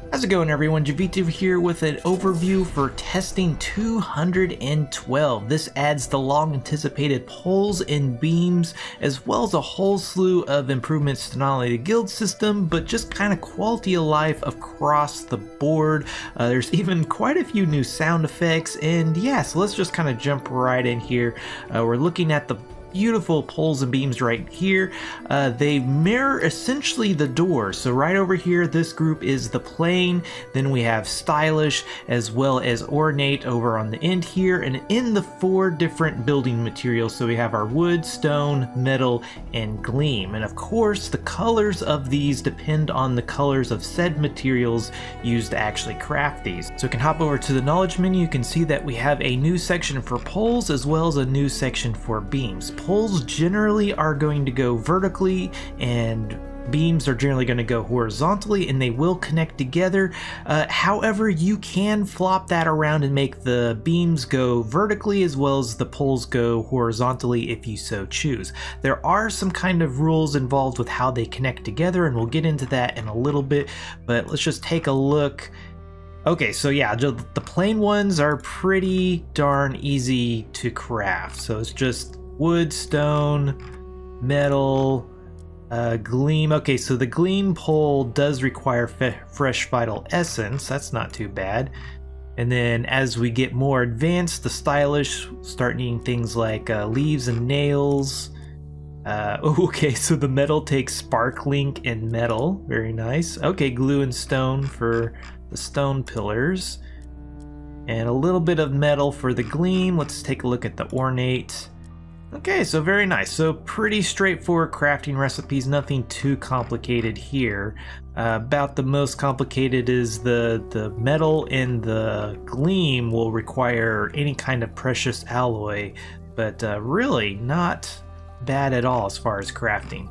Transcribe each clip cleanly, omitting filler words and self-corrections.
How's it going, everyone? Jiivita here with an overview for testing 212. This adds the long anticipated poles and beams, as well as a whole slew of improvements to not only the guild system, but just kind of quality of life across the board. There's even quite a few new sound effects, and yeah, so let's just kind of jump right in here. We're looking at the beautiful poles and beams right here. They mirror essentially the door. So right over here, this group is the plain. Then we have stylish as well as ornate over on the end here, and in the 4 different building materials. So we have our wood, stone, metal, and gleam. And of course, the colors of these depend on the colors of said materials used to actually craft these. So we can hop over to the knowledge menu. You can see that we have a new section for poles as well as a new section for beams. Poles generally are going to go vertically and beams are generally going to go horizontally, and they will connect together. However, you can flop that around and make the beams go vertically as well as the poles go horizontally if you so choose. There are some kind of rules involved with how they connect together, and we'll get into that in a little bit, but let's just take a look. Okay, so yeah, the plain ones are pretty darn easy to craft. So it's just wood, stone, metal, gleam. Okay, so the gleam pole does require fresh vital essence. That's not too bad. And then as we get more advanced, the stylish start needing things like leaves and nails. Okay, so the metal takes sparkling and metal. Very nice. Okay, glue and stone for the stone pillars. And a little bit of metal for the gleam. Let's take a look at the ornate. Okay, so very nice. So pretty straightforward crafting recipes, nothing too complicated here. About the most complicated is the metal and the gleam will require any kind of precious alloy, but really not bad at all as far as crafting.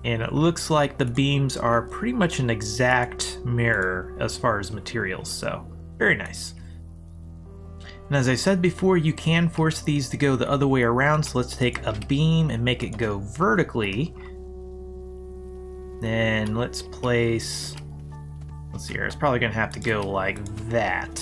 And it looks like the beams are pretty much an exact mirror as far as materials, so very nice. And as I said before, you can force these to go the other way around, so let's take a beam and make it go vertically. Then let's place, let's see here, it's probably going to have to go like that.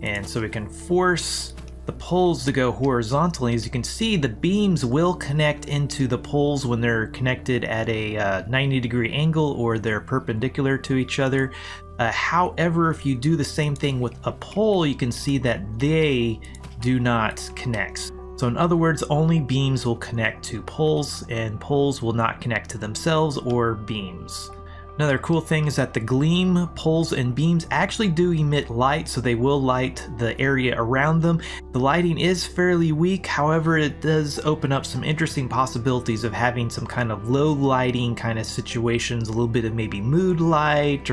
And so we can force the poles to go horizontally. As you can see, the beams will connect into the poles when they're connected at a 90-degree angle or they're perpendicular to each other. However, if you do the same thing with a pole, you can see that they do not connect. So in other words, only beams will connect to poles, and poles will not connect to themselves or beams. Another cool thing is that the gleam, poles, and beams actually do emit light, so they will light the area around them. The lighting is fairly weak, however it does open up some interesting possibilities of having some kind of low lighting kind of situations, a little bit of maybe mood light,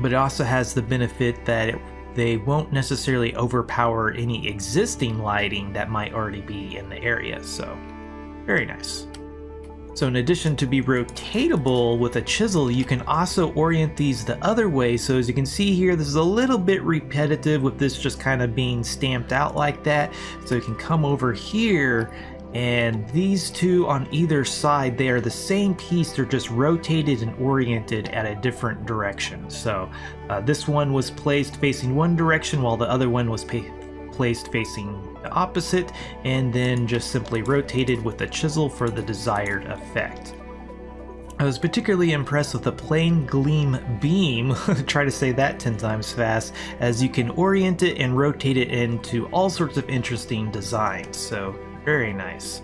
but it also has the benefit that they won't necessarily overpower any existing lighting that might already be in the area, so very nice. So in addition to be rotatable with a chisel, you can also orient these the other way. So as you can see here, this is a little bit repetitive with this just kind of being stamped out like that. So you can come over here, and these two on either side, they are the same piece, they're just rotated and oriented at a different direction. So this one was placed facing one direction while the other one was placed facing the opposite, and then just simply rotated with a chisel for the desired effect. I was particularly impressed with the plain gleam beam, try to say that 10 times fast, as you can orient it and rotate it into all sorts of interesting designs, so very nice.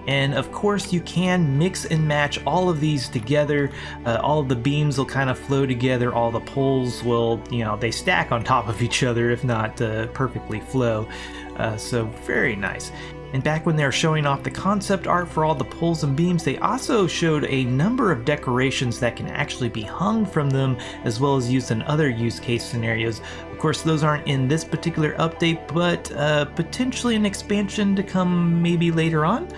And of course you can mix and match all of these together. All of the beams will kind of flow together, all the poles will, you know, they stack on top of each other if not perfectly flow. So very nice. And back when they were showing off the concept art for all the poles and beams, they also showed a number of decorations that can actually be hung from them, as well as used in other use case scenarios. Of course, those aren't in this particular update, but potentially an expansion to come maybe later on.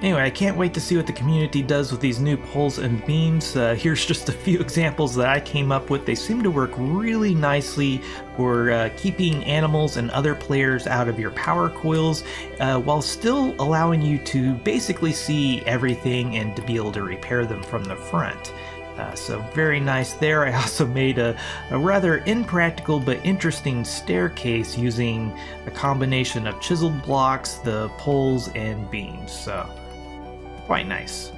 Anyway, I can't wait to see what the community does with these new poles and beams. Here's just a few examples that I came up with. They seem to work really nicely for keeping animals and other players out of your power coils, while still allowing you to basically see everything and to be able to repair them from the front. So very nice there. I also made a rather impractical but interesting staircase using a combination of chiseled blocks, the poles, and beams. So quite nice.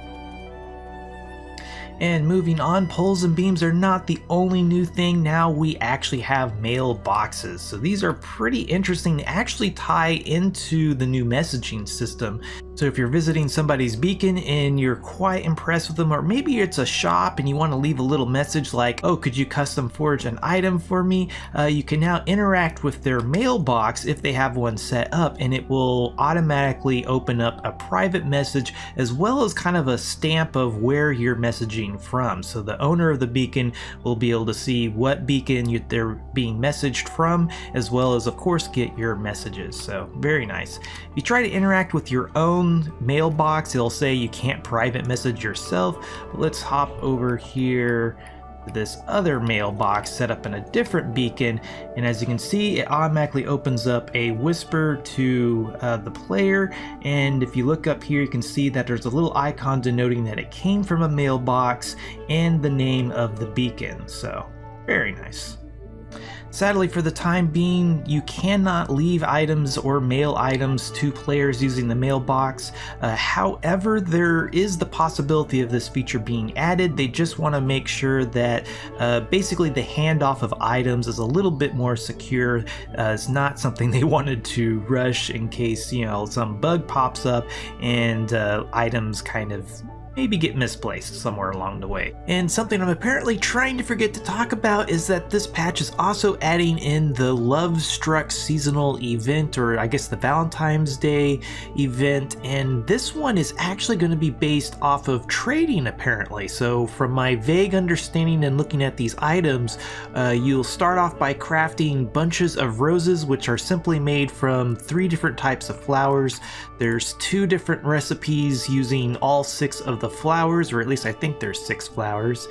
And moving on, poles and beams are not the only new thing. Now we actually have mailboxes. So these are pretty interesting. They actually tie into the new messaging system. So if you're visiting somebody's beacon and you're quite impressed with them, or maybe it's a shop and you want to leave a little message like, oh, could you custom forge an item for me? You can now interact with their mailbox if they have one set up, and it will automatically open up a private message as well as kind of a stamp of where you're messaging from. So the owner of the beacon will be able to see what beacon they're being messaged from, as well as, of course, get your messages. So very nice. If you try to interact with your own mailbox, it'll say you can't private message yourself. But let's hop over here to this other mailbox set up in a different beacon, and as you can see, it automatically opens up a whisper to the player. And if you look up here, you can see that there's a little icon denoting that it came from a mailbox and the name of the beacon. So very nice. Sadly, for the time being, you cannot leave items or mail items to players using the mailbox. However, there is the possibility of this feature being added. They just want to make sure that basically the handoff of items is a little bit more secure. It's not something they wanted to rush in case, you know, some bug pops up and items kind of maybe get misplaced somewhere along the way. And something I'm apparently trying to forget to talk about is that this patch is also adding in the Love Struck seasonal event, or I guess the Valentine's Day event, and this one is actually going to be based off of trading apparently. So from my vague understanding and looking at these items, you'll start off by crafting bunches of roses, which are simply made from 3 different types of flowers. There's 2 different recipes using all 6 of the flowers, or at least I think there's 6 flowers.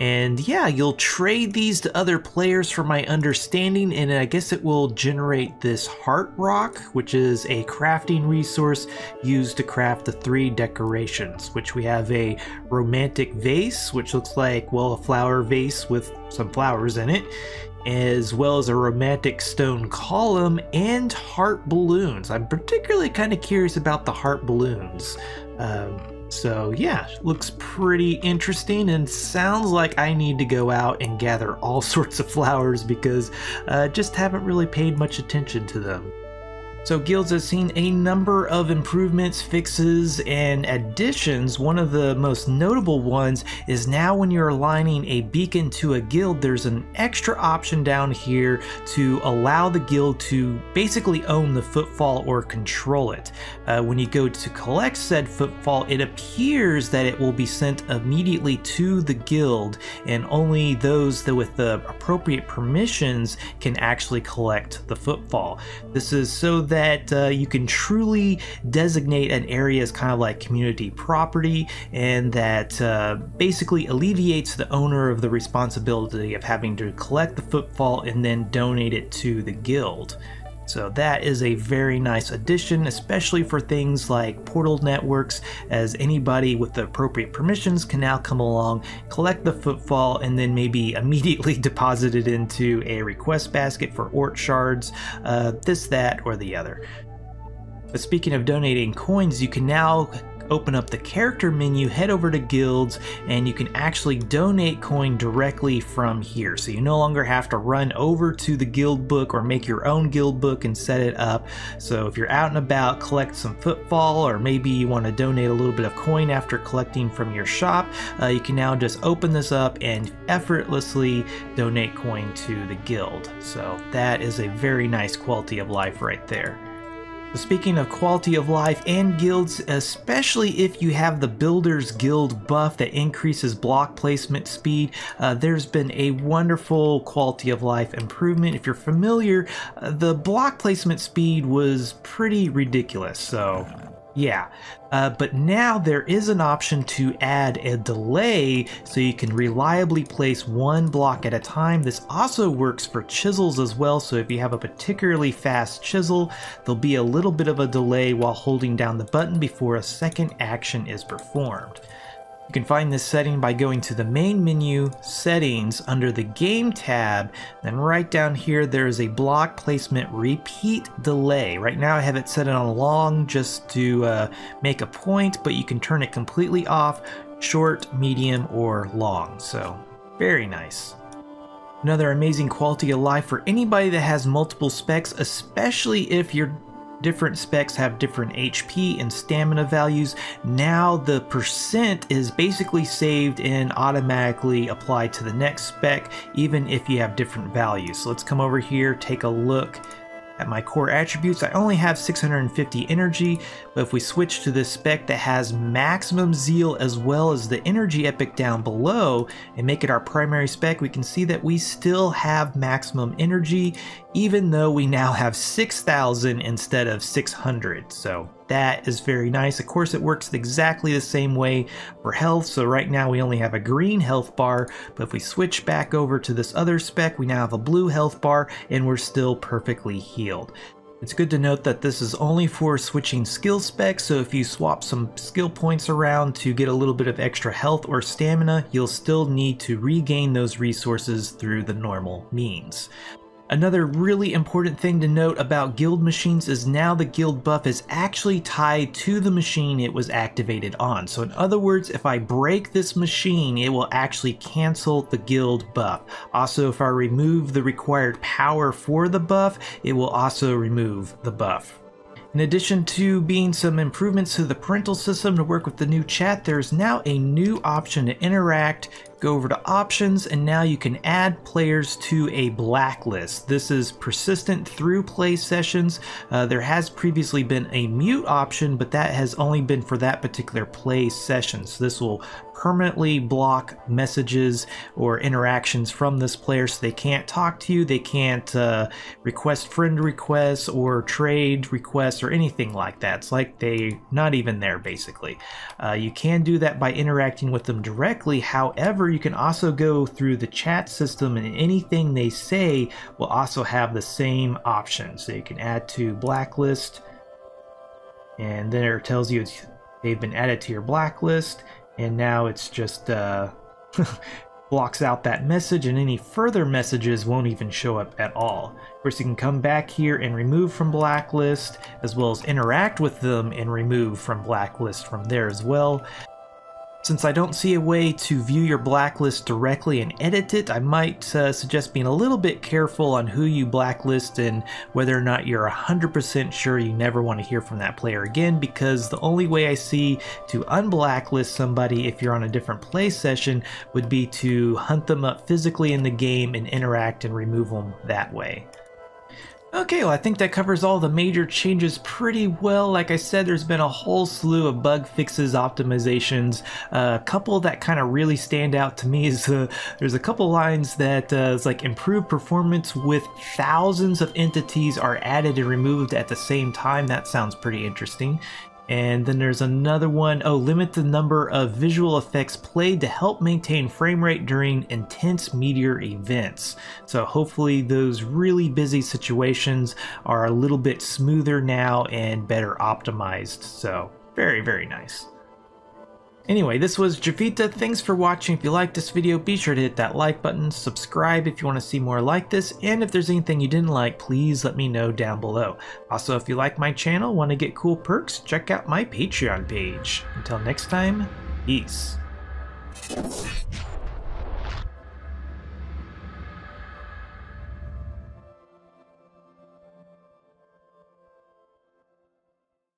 And yeah, you'll trade these to other players from my understanding, and I guess it will generate this heart rock, which is a crafting resource used to craft the 3 decorations, which we have a romantic vase, which looks like, well, a flower vase with some flowers in it, as well as a romantic stone column and heart balloons. I'm particularly kind of curious about the heart balloons. So yeah, looks pretty interesting, and sounds like I need to go out and gather all sorts of flowers because just haven't really paid much attention to them. So Guilds has seen a number of improvements, fixes, and additions. One of the most notable ones is now when you're aligning a beacon to a guild, there's an extra option down here to allow the guild to basically own the footfall or control it. When you go to collect said footfall, it appears that it will be sent immediately to the guild, and only those that with the appropriate permissions can actually collect the footfall. This is so that you can truly designate an area as kind of like community property, and that basically alleviates the owner of the responsibility of having to collect the footfall and then donate it to the guild. So that is a very nice addition, especially for things like portal networks, as anybody with the appropriate permissions can now come along, collect the footfall, and then maybe immediately deposit it into a request basket for Oort shards, this, that, or the other. But speaking of donating coins, you can now open up the character menu, head over to guilds, and you can actually donate coin directly from here. So you no longer have to run over to the guild book or make your own guild book and set it up. So if you're out and about, collect some footfall, or maybe you want to donate a little bit of coin after collecting from your shop, you can now just open this up and effortlessly donate coin to the guild. So that is a very nice quality of life right there. Speaking of quality of life and guilds, especially if you have the Builder's Guild buff that increases block placement speed, there's been a wonderful quality of life improvement. If you're familiar, the block placement speed was pretty ridiculous, so yeah. But now there is an option to add a delay so you can reliably place 1 block at a time. This also works for chisels as well, so if you have a particularly fast chisel, there'll be a little bit of a delay while holding down the button before a second action is performed. You can find this setting by going to the main menu, Settings, under the Game tab. Then right down here, there is a block placement repeat delay. Right now I have it set on long just to make a point, but you can turn it completely off, short, medium, or long. So very nice. Another amazing quality of life for anybody that has multiple specs, especially if your different specs have different HP and stamina values. Now the percent is basically saved and automatically applied to the next spec, even if you have different values. So let's come over here, take a look at my core attributes. I only have 650 energy, but if we switch to this spec that has maximum zeal as well as the energy epic down below and make it our primary spec, we can see that we still have maximum energy, even though we now have 6,000 instead of 600. So that is very nice. Of course, it works exactly the same way for health. So right now we only have a green health bar, but if we switch back over to this other spec, we now have a blue health bar and we're still perfectly healed. It's good to note that this is only for switching skill specs, so if you swap some skill points around to get a little bit of extra health or stamina, you'll still need to regain those resources through the normal means. Another really important thing to note about guild machines is now the guild buff is actually tied to the machine it was activated on. So in other words, if I break this machine, it will actually cancel the guild buff. Also, if I remove the required power for the buff, it will also remove the buff. In addition to being some improvements to the parental system to work with the new chat, there's now a new option to interact. Go over to options and now you can add players to a blacklist. This is persistent through play sessions. There has previously been a mute option, but that has only been for that particular play session. So this will permanently block messages or interactions from this player, so they can't talk to you, they can't request friend requests or trade requests or anything like that. It's like they're not even there, basically. You can do that by interacting with them directly. However, you can also go through the chat system and anything they say will also have the same option. So you can add to blacklist, and there it tells you they've been added to your blacklist, and now it's just blocks out that message, and any further messages won't even show up at all. Of course, you can come back here and remove from blacklist, as well as interact with them and remove from blacklist from there as well. Since I don't see a way to view your blacklist directly and edit it, I might suggest being a little bit careful on who you blacklist and whether or not you're 100% sure you never want to hear from that player again, because the only way I see to unblacklist somebody if you're on a different play session would be to hunt them up physically in the game and interact and remove them that way. Okay, well, I think that covers all the major changes pretty well. Like I said, there's been a whole slew of bug fixes, optimizations. A couple that kind of really stand out to me is there's a couple lines that is like improved performance with thousands of entities are added and removed at the same time. That sounds pretty interesting. And then there's another one, limit the number of visual effects played to help maintain frame rate during intense meteor events. So hopefully those really busy situations are a little bit smoother now and better optimized. So very, very nice. Anyway, this was Jiivita. Thanks for watching. If you liked this video, be sure to hit that like button, subscribe if you want to see more like this, and if there's anything you didn't like, please let me know down below. Also, if you like my channel, want to get cool perks, check out my Patreon page. Until next time, peace.